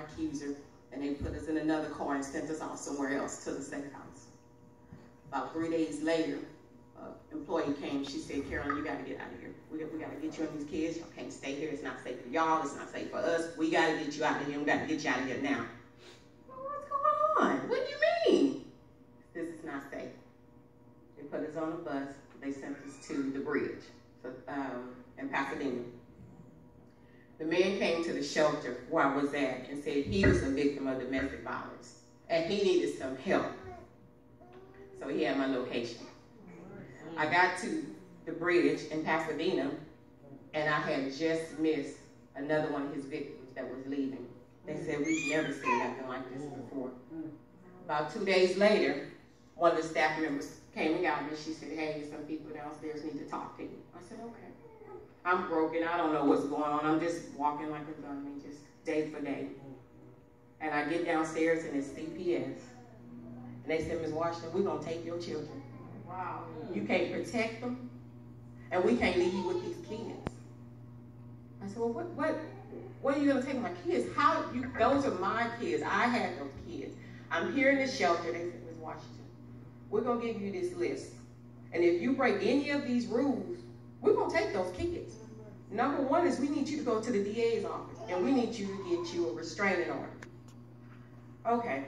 accuser, and they put us in another car and sent us off somewhere else to the safe house. About 3 days later, an employee came. She said, Carolyn, you got to get out of here. We got to get you and these kids. Y'all can't stay here. It's not safe for y'all. It's not safe for us. We got to get you out of here. We got to get you out of here now. Well, what's going on? What do you mean? This is not safe. They put us on a bus. They sent us to the bridge in Pasadena. The man came to the shelter where I was at and said he was a victim of domestic violence and he needed some help. So he had my location. I got to the bridge in Pasadena and I had just missed another one of his victims that was leaving. They said, we've never seen nothing like this before. About 2 days later, one of the staff members came and got me. She said, hey, some people downstairs need to talk to you. I said, okay. I'm broken. I don't know what's going on. I'm just walking like a zombie, just day for day. And I get downstairs and it's CPS. And they said, Ms. Washington, we're going to take your children. Wow. You can't protect them, and we can't leave you with these kids. I said, well, what are you going to take my kids? Those are my kids. I had those kids. I'm here in the shelter. They said, Ms. Washington, we're going to give you this list. And if you break any of these rules, we're going to take those kids. Number one is we need you to go to the DA's office, and we need you to get you a restraining order. Okay.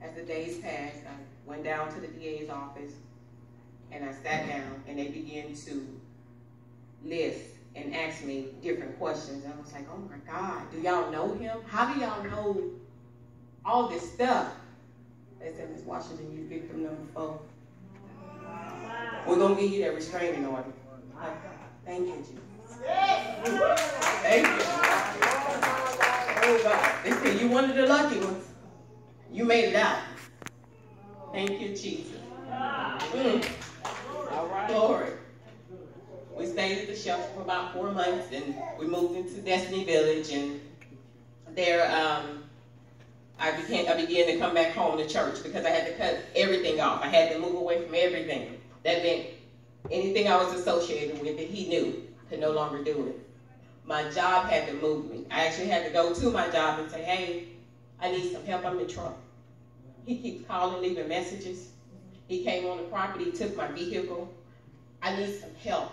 As the days passed, I went down to the DA's office, and I sat down, and they began to list and ask me different questions. And I was like, oh, my God, do y'all know him? How do y'all know all this stuff? They said, Ms. Washington, you victim number 4. We're going to give you that restraining order. Thank you, Jesus. Thank you. Oh, God. They said, you one of the lucky ones. You made it out. Thank you, Jesus. All right. Glory. We stayed at the shelter for about 4 months, and we moved into Destiny Village, and there I began to come back home to church because I had to cut everything off. I had to move away from everything. That meant anything I was associated with that he knew could no longer do it. My job had to move me. I actually had to go to my job and say, hey, I need some help. I'm in trouble. He keeps calling, leaving messages. He came on the property, took my vehicle. I need some help.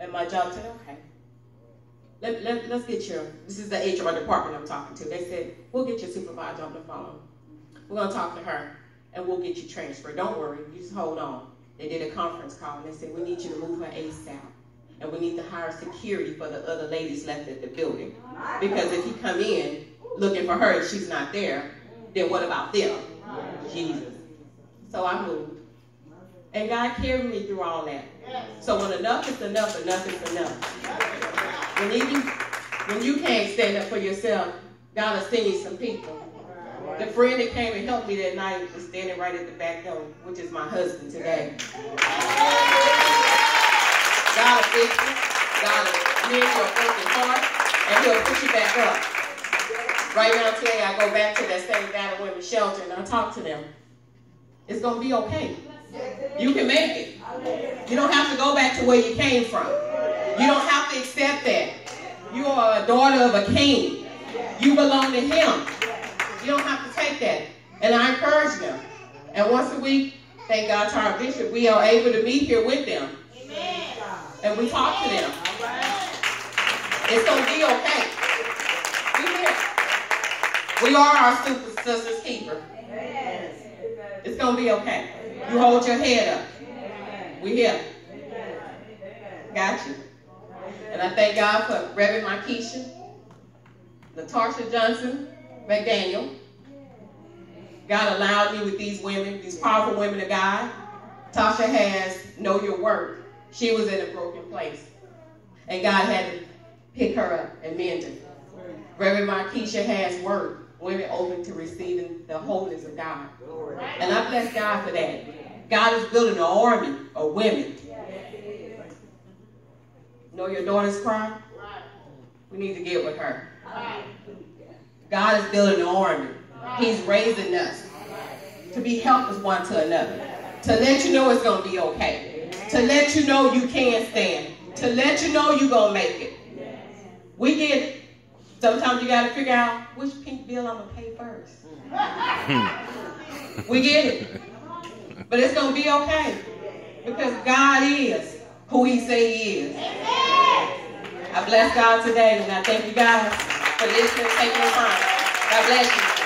And my job said, okay, let's get this is the HR department I'm talking to. They said, we'll get your supervisor on the phone. We're going to talk to her, and we'll get you transferred. Don't worry, you just hold on. They did a conference call, and they said, we need you to move her ASAP. And we need to hire security for the other ladies left at the building. Because if you come in looking for her and she's not there, then what about them? Jesus. So I moved. And God carried me through all that. So when enough is enough, enough is enough. When you can't stand up for yourself, God will send you some people. The friend that came and helped me that night was standing right at the back door, which is my husband today. God will fix you. God will mend your broken heart, and he'll put you back up. Right now today, I go back to that same battle women's shelter, and I talk to them. It's going to be okay. You can make it. You don't have to go back to where you came from. You don't have to accept that. You are a daughter of a king. You belong to him. You don't have to take that. And I encourage them. And once a week, thank God to our bishop, we are able to meet here with them. And we talk to them. It's going to be okay. We are our sister's keeper. It's going to be okay. You hold your head up. We're here. Got you. And I thank God for Reverend Markeisha, Natasha Johnson, McDaniel. God allowed me with these women, these powerful women of God. Tasha has Know Your Worth. She was in a broken place. And God had to pick her up and mend her. Reverend Markeisha has Worth. Women open to receiving the wholeness of God. And I bless God for that. God is building an army of women. Know your daughter's cry? We need to get with her. God is building an army. He's raising us to be helpers one to another. To let you know it's going to be okay. To let you know you can stand. To let you know you're going to make it. We get Sometimes you got to figure out which pink bill I'm going to pay first. We get it. But it's going to be okay. Because God is who he say he is. I bless God today, and I thank you guys for listening and taking the time. God bless you.